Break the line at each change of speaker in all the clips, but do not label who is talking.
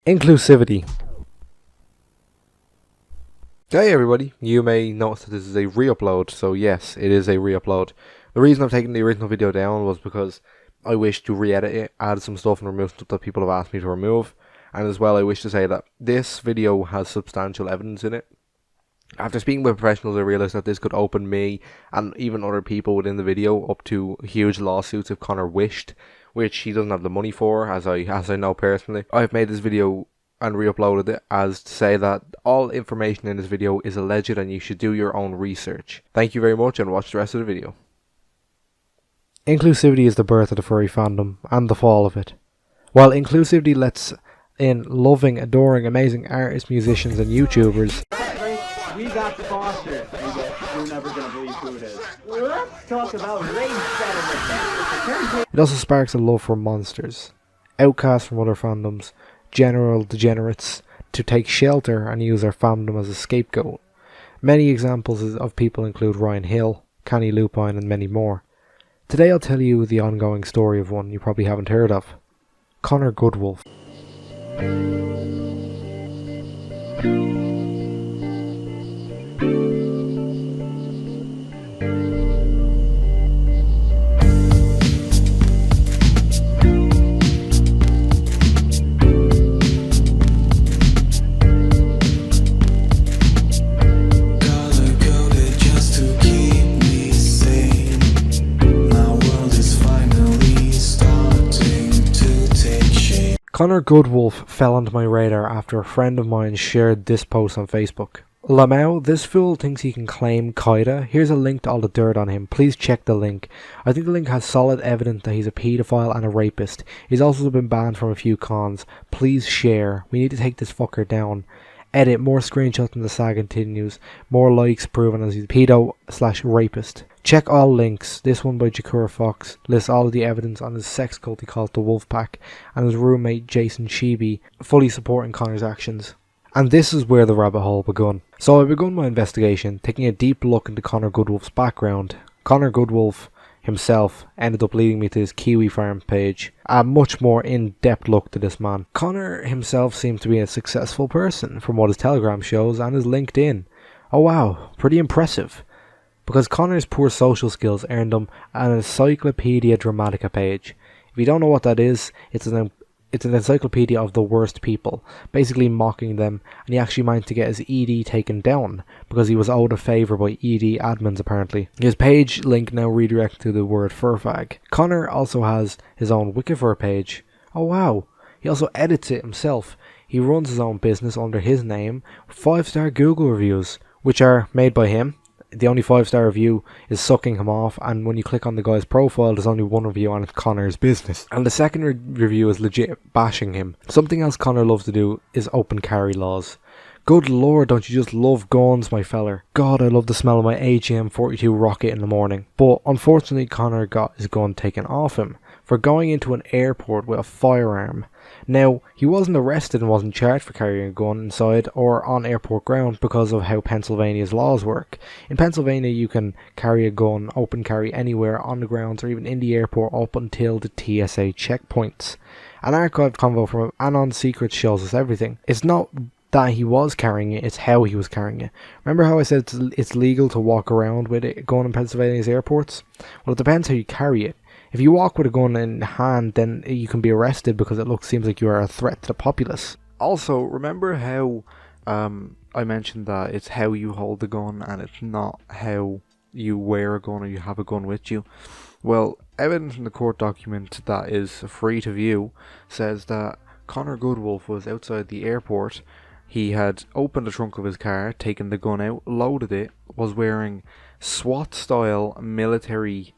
Inclusivity. Hey everybody, you may notice that this is a re-upload, so yes, it is a re-upload. The reason I've taken the original video down was because I wish to re-edit it, add some stuff and remove stuff that people have asked me to remove, and as well I wish to say that this video has substantial evidence in it. After speaking with professionals, I realised that this could open me and even other people within the video up to huge lawsuits if Connor wished, which he doesn't have the money for, as I know personally. I've made this video and re-uploaded it as to say that all information in this video is alleged and you should do your own research. Thank you very much and watch the rest of the video. Inclusivity is the birth of the furry fandom and the fall of it. While inclusivity lets in loving, adoring, amazing artists, musicians and YouTubers,
we got Foster, and you're never gonna believe who it is. Let's talk about race settlement.
it also sparks a love for monsters, outcasts from other fandoms, general degenerates to take shelter and use their fandom as a scapegoat. Many examples of people include Ryan Hill, Canny Lupine and many more. Today I'll tell you the ongoing story of one you probably haven't heard of. Connor GOODWOLF. Connor GOODWOLF fell onto my radar after a friend of mine shared this post on Facebook. Lamau, this fool thinks he can claim Kida. Here's a link to all the dirt on him. Please check the link. I think the link has solid evidence that he's a paedophile and a rapist. He's also been banned from a few cons. Please share. We need to take this fucker down. Edit, more screenshots and the saga continues. More likes proving as he's a pedo/rapist. Check all links. This one by Jakura Fox lists all of the evidence on his sex cult he calls the Wolfpack, and his roommate Jason Sheeby fully supporting Connor's actions. And this is where the rabbit hole begun. So I begun my investigation, taking a deep look into Connor GOODWOLF's background. Connor GOODWOLF himself ended up leading me to his Kiwi farm page. A much more in-depth look to this man. Connor himself seems to be a successful person from what his Telegram shows and his LinkedIn. Oh wow, pretty impressive. Because Connor's poor social skills earned him an Encyclopedia Dramatica page. If you don't know what that is, it's an encyclopedia of the worst people, basically mocking them, and he actually managed to get his ED taken down because he was owed a favour by ED admins apparently. His page link now redirects to the word furfag. Connor also has his own Wikifur page. Oh wow, he also edits it himself. He runs his own business under his name, 5-star Google reviews, which are made by him. The only 5-star review is sucking him off, and when you click on the guy's profile there's only one review and it's Connor's business. And the second review is legit bashing him. Something else Connor loves to do is open carry laws. Good lord, don't you just love guns, my feller? God, I love the smell of my AGM-42 rocket in the morning. But unfortunately Connor got his gun taken off him for going into an airport with a firearm. Now, he wasn't arrested and wasn't charged for carrying a gun inside or on airport ground because of how Pennsylvania's laws work. In Pennsylvania, you can carry a gun, open carry anywhere on the grounds or even in the airport up until the TSA checkpoints. An archived convo from Anon Secrets shows us everything. It's not that he was carrying it, it's how he was carrying it. Remember how I said it's legal to walk around with a gun in Pennsylvania's airports? Well, it depends how you carry it. If you walk with a gun in hand, then you can be arrested because it seems like you are a threat to the populace. Also, remember how I mentioned that it's how you hold the gun and it's not how you wear a gun or you have a gun with you? Well, evidence from the court document that is free to view says that Connor GOODWOLF was outside the airport. He had opened the trunk of his car, taken the gun out, loaded it, was wearing SWAT-style military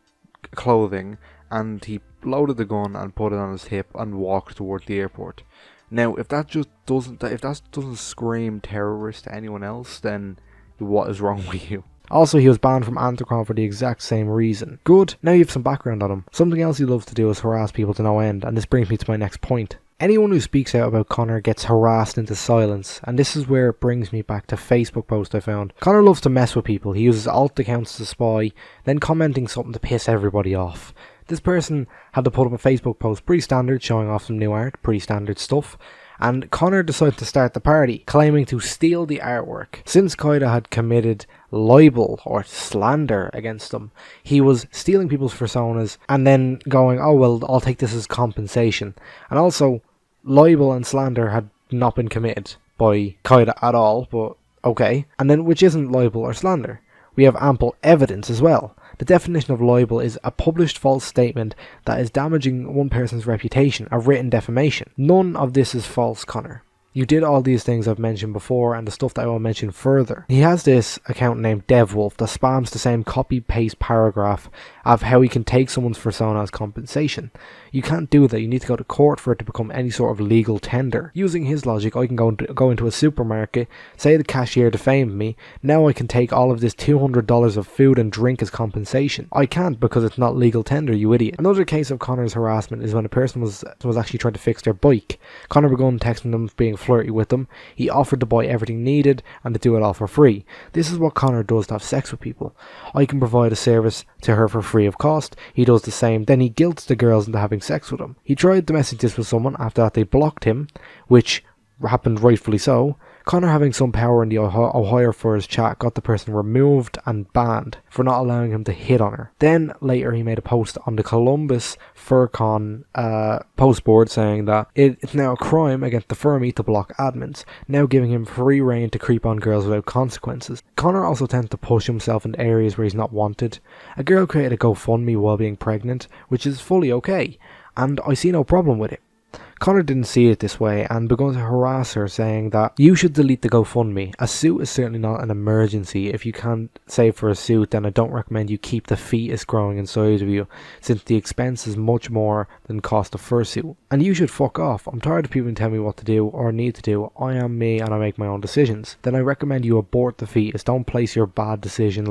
clothing, and he loaded the gun and put it on his hip and walked towards the airport. Now, if that doesn't scream terrorist to anyone else, then what is wrong with you? Also, he was banned from Anthrocon for the exact same reason. Good, now you have some background on him. Something else he loves to do is harass people to no end, and this brings me to my next point. Anyone who speaks out about Connor gets harassed into silence, and this is where it brings me back to Facebook post I found. Connor loves to mess with people. He uses alt accounts to spy, then commenting something to piss everybody off. This person had to put up a Facebook post, pretty standard, showing off some new art, pretty standard stuff, and Connor decided to start the party, claiming to steal the artwork. Since Kida had committed libel or slander against him, he was stealing people's personas and then going, oh well, I'll take this as compensation. And also, libel and slander had not been committed by Kida at all, but okay. And then, which isn't libel or slander. We have ample evidence as well. The definition of libel is a published false statement that is damaging one person's reputation, a written defamation. None of this is false, Connor. You did all these things I've mentioned before and the stuff that I will mention further. He has this account named GOODWOLF that spams the same copy-paste paragraph of how he can take someone's persona as compensation. You can't do that. You need to go to court for it to become any sort of legal tender. Using his logic, I can go into a supermarket, say the cashier defamed me, now I can take all of this $200 of food and drink as compensation. I can't because it's not legal tender, you idiot. Another case of Connor's harassment is when a person was actually trying to fix their bike. Connor began texting them, being flirty with them. He offered to buy everything needed and to do it all for free. This is what Connor does to have sex with people. I can provide a service to her for free of cost. He does the same. Then he guilts the girls into having sex with him. He tried to message this with someone. After that they blocked him, which happened rightfully so. Connor, having some power in the Ohio for his chat, got the person removed and banned for not allowing him to hit on her. Then later he made a post on the Columbus FurCon post board saying that it's now a crime against the Furry to block admins, now giving him free reign to creep on girls without consequences. Connor also tends to push himself in areas where he's not wanted. A girl created a GoFundMe while being pregnant, which is fully okay, and I see no problem with it. Connor didn't see it this way and began to harass her, saying that you should delete the GoFundMe. A suit is certainly not an emergency. If you can't save for a suit, then I don't recommend you keep the fetus growing inside of you, since the expense is much more than the cost of fursuit. And you should fuck off. I'm tired of people telling me what to do or need to do. I am me and I make my own decisions. Then I recommend you abort the fetus. Don't place your bad decisions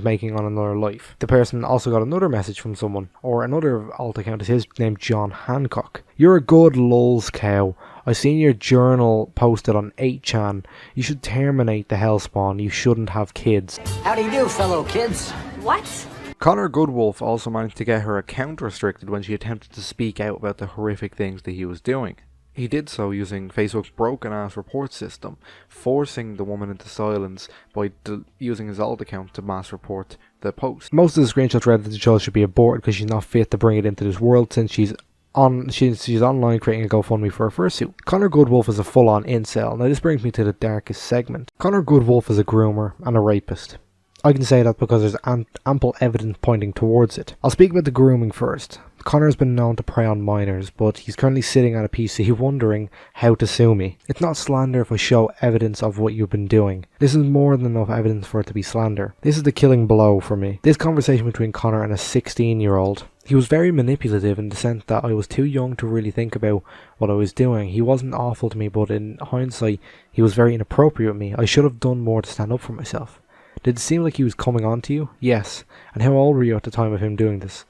making on another life. The person also got another message from someone, or another alt account is his named John Hancock. You're a good lulz cow. I seen your journal posted on 8chan. You should terminate the hellspawn. You shouldn't have kids.
How do you do, fellow kids?
What?
Connor GOODWOLF also managed to get her account restricted when she attempted to speak out about the horrific things that he was doing. He did so using Facebook's broken-ass report system, forcing the woman into silence by using his alt account to mass report the post. Most of the screenshots read that the child should be aborted because she's not fit to bring it into this world, since she's online creating a GoFundMe for her fursuit. Connor GOODWOLF is a full-on incel. Now this brings me to the darkest segment. Connor GOODWOLF is a groomer and a rapist. I can say that because there's ample evidence pointing towards it. I'll speak about the grooming first. Connor has been known to prey on minors, but he's currently sitting at a PC wondering how to sue me. It's not slander if I show evidence of what you've been doing. This is more than enough evidence for it to be slander. This is the killing blow for me. This conversation between Connor and a 16-year-old. He was very manipulative in the sense that I was too young to really think about what I was doing. He wasn't awful to me, but in hindsight, he was very inappropriate with me. I should have done more to stand up for myself. Did it seem like he was coming on to you? Yes. And how old were you at the time of him doing this?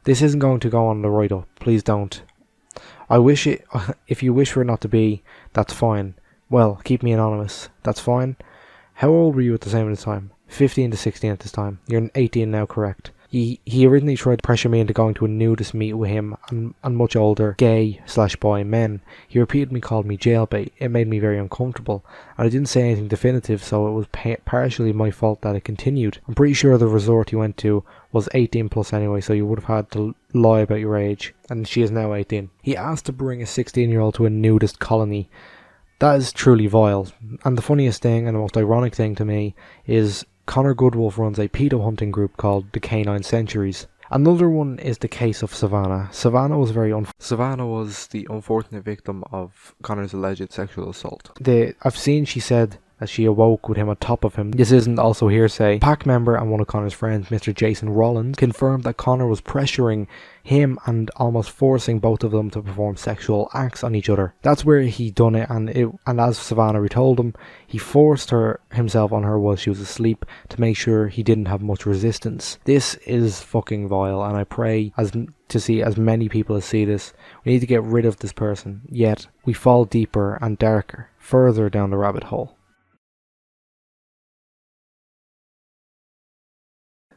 This isn't going to go on the write-up. Please don't. I wish it. If you wish for it not to be, that's fine. Well, keep me anonymous. That's fine. How old were you at the same time? 15 to 16 at this time. You're 18 now, correct? He originally tried to pressure me into going to a nudist meet with him and much older gay/boy men. He repeatedly called me jailbait. It made me very uncomfortable, and I didn't say anything definitive, so it was partially my fault that it continued. I'm pretty sure the resort you went to was 18 plus anyway, so you would have had to lie about your age, and she is now 18. He asked to bring a 16-year-old to a nudist colony. That is truly vile, and the funniest thing and the most ironic thing to me is Connor GOODWOLF runs a pedo hunting group called the Canine Centuries. Another one is the case of Savannah. Savannah was the unfortunate victim of Connor's alleged sexual assault. I've seen she said that she awoke with him on top of him. This isn't also hearsay. PAC member and one of Connor's friends, Mr. Jason Rollins, confirmed that Connor was pressuring him and almost forcing both of them to perform sexual acts on each other. That's where he done it, and as Savannah retold him, he forced himself on her while she was asleep to make sure he didn't have much resistance. This is fucking vile, and I pray to see as many people as see this. We need to get rid of this person, yet we fall deeper and darker, further down the rabbit hole.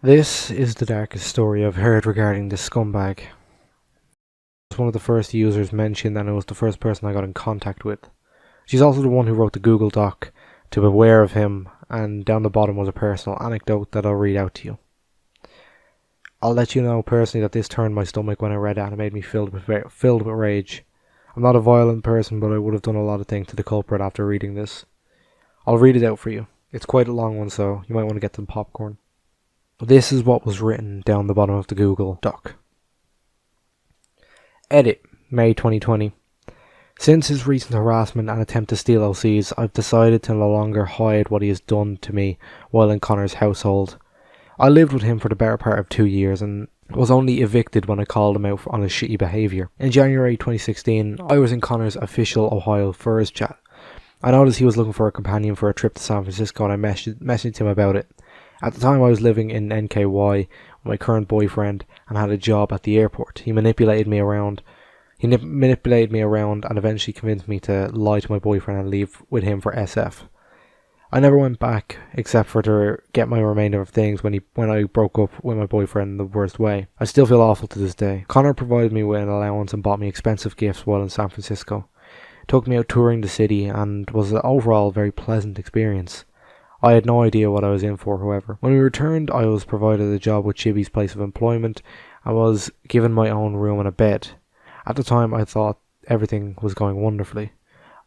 This is the darkest story I've heard regarding this scumbag. One of the first users mentioned, and it was the first person I got in contact with. She's also the one who wrote the Google Doc to be aware of him, and down the bottom was a personal anecdote that I'll read out to you. I'll let you know personally that this turned my stomach when I read it, and it made me filled with rage. I'm not a violent person, but I would have done a lot of things to the culprit after reading this. I'll read it out for you. It's quite a long one, so you might want to get some popcorn. This is what was written down the bottom of the Google Doc. Edit, May 2020. Since his recent harassment and attempt to steal OCs, I've decided to no longer hide what he has done to me while in Connor's household. I lived with him for the better part of 2 years and was only evicted when I called him out on his shitty behaviour. In January 2016, I was in Connor's official Ohio Furries chat. I noticed he was looking for a companion for a trip to San Francisco, and I messaged him about it. At the time I was living in NKY with my current boyfriend and had a job at the airport. He manipulated me around and eventually convinced me to lie to my boyfriend and leave with him for SF. I never went back except for to get my remainder of things when I broke up with my boyfriend in the worst way. I still feel awful to this day. Connor provided me with an allowance and bought me expensive gifts while in San Francisco. Took me out touring the city and was an overall very pleasant experience. I had no idea what I was in for, however. When we returned, I was provided a job with Chibi's place of employment and was given my own room and a bed. At the time, I thought everything was going wonderfully.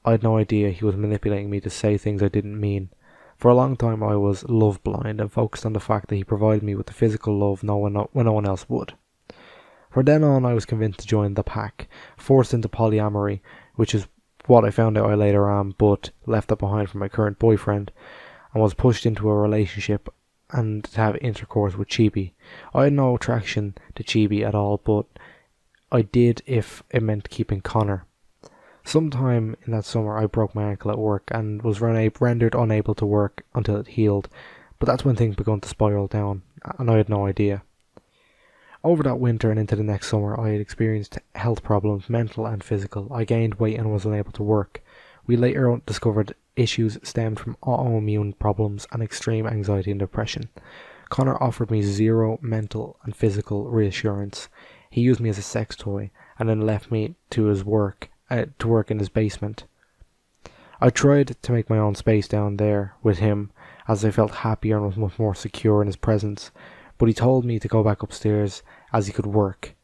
I had no idea he was manipulating me to say things I didn't mean. For a long time, I was love blind and focused on the fact that he provided me with the physical love when no one else would. From then on, I was convinced to join the pack, forced into polyamory, which is what I found out I later am, but left that behind for my current boyfriend, and was pushed into a relationship and to have intercourse with Chibi. I had no attraction to Chibi at all, but I did if it meant keeping Connor. Sometime in that summer I broke my ankle at work and was rendered unable to work until it healed, but that's when things began to spiral down, and I had no idea. Over that winter and into the next summer I had experienced health problems, mental and physical. I gained weight and was unable to work. We later discovered issues stemmed from autoimmune problems and extreme anxiety and depression. Connor offered me zero mental and physical reassurance. He used me as a sex toy and then left me to work in his basement. I tried to make my own space down there with him as I felt happier and was much more secure in his presence, but he told me to go back upstairs as he could work.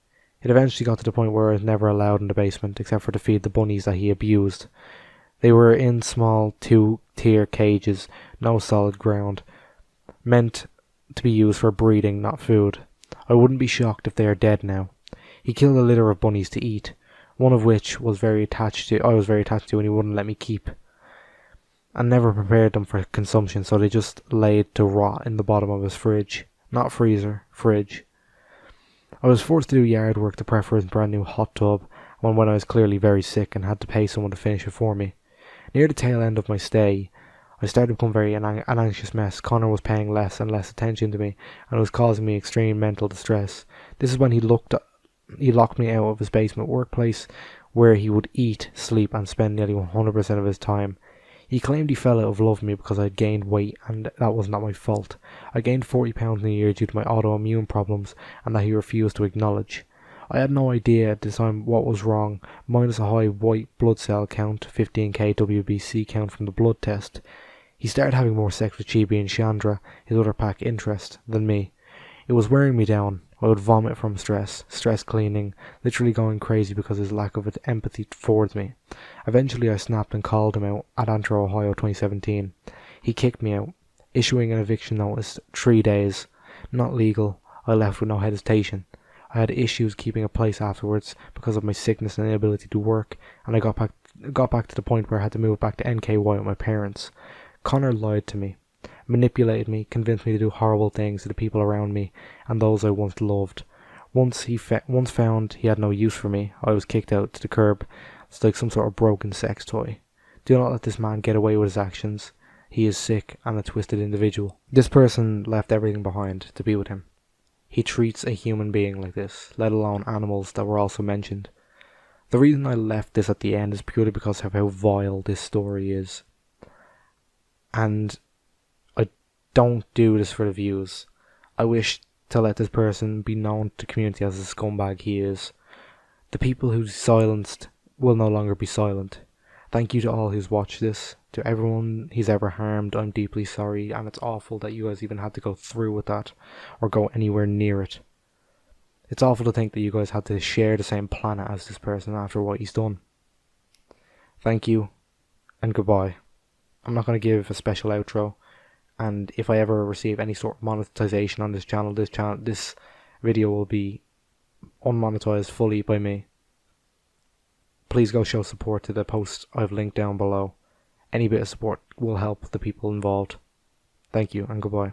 It eventually got to the point where I was never allowed in the basement except for to feed the bunnies that he abused. They were in small 2-tier cages, no solid ground, meant to be used for breeding, not food. I wouldn't be shocked if they are dead now. He killed a litter of bunnies to eat, one of which I was very attached to and he wouldn't let me keep, and never prepared them for consumption, so they just laid to rot in the bottom of his fridge. Not freezer, fridge. I was forced to do yard work to prep for his brand new hot tub when I was clearly very sick and had to pay someone to finish it for me. Near the tail end of my stay, I started to become an anxious mess. Connor was paying less and less attention to me, and it was causing me extreme mental distress. This is when he locked me out of his basement workplace, where he would eat, sleep, and spend nearly 100% of his time. He claimed he fell out of love with me because I had gained weight, and that was not my fault. I gained 40 pounds in a year due to my autoimmune problems, and that he refused to acknowledge. I had no idea at the time what was wrong, minus a high white blood cell count, 15k WBC count from the blood test. He started having more sex with Chibi and Chandra, his other pack interest, than me. It was wearing me down. I would vomit from stress cleaning, literally going crazy because of his lack of empathy towards me. Eventually I snapped and called him out at Antro, Ohio 2017. He kicked me out, issuing an eviction notice 3 days. Not legal. I left with no hesitation. I had issues keeping a place afterwards because of my sickness and inability to work, and I got back to the point where I had to move back to NKY with my parents. Connor lied to me, manipulated me, convinced me to do horrible things to the people around me and those I once loved. Once found he had no use for me, I was kicked out to the curb. It's like some sort of broken sex toy. Do not let this man get away with his actions. He is sick and a twisted individual. This person left everything behind to be with him. He treats a human being like this, let alone animals that were also mentioned. The reason I left this at the end is purely because of how vile this story is. And I don't do this for the views. I wish to let this person be known to the community as the scumbag he is. The people who's silenced will no longer be silent. Thank you to all who's watched this. To everyone he's ever harmed, I'm deeply sorry, and it's awful that you guys even had to go through with that, or go anywhere near it. It's awful to think that you guys had to share the same planet as this person after what he's done. Thank you, and goodbye. I'm not going to give a special outro, and if I ever receive any sort of monetization on this channel, this video will be unmonetized fully by me. Please go show support to the post I've linked down below. Any bit of support will help the people involved. Thank you, and goodbye.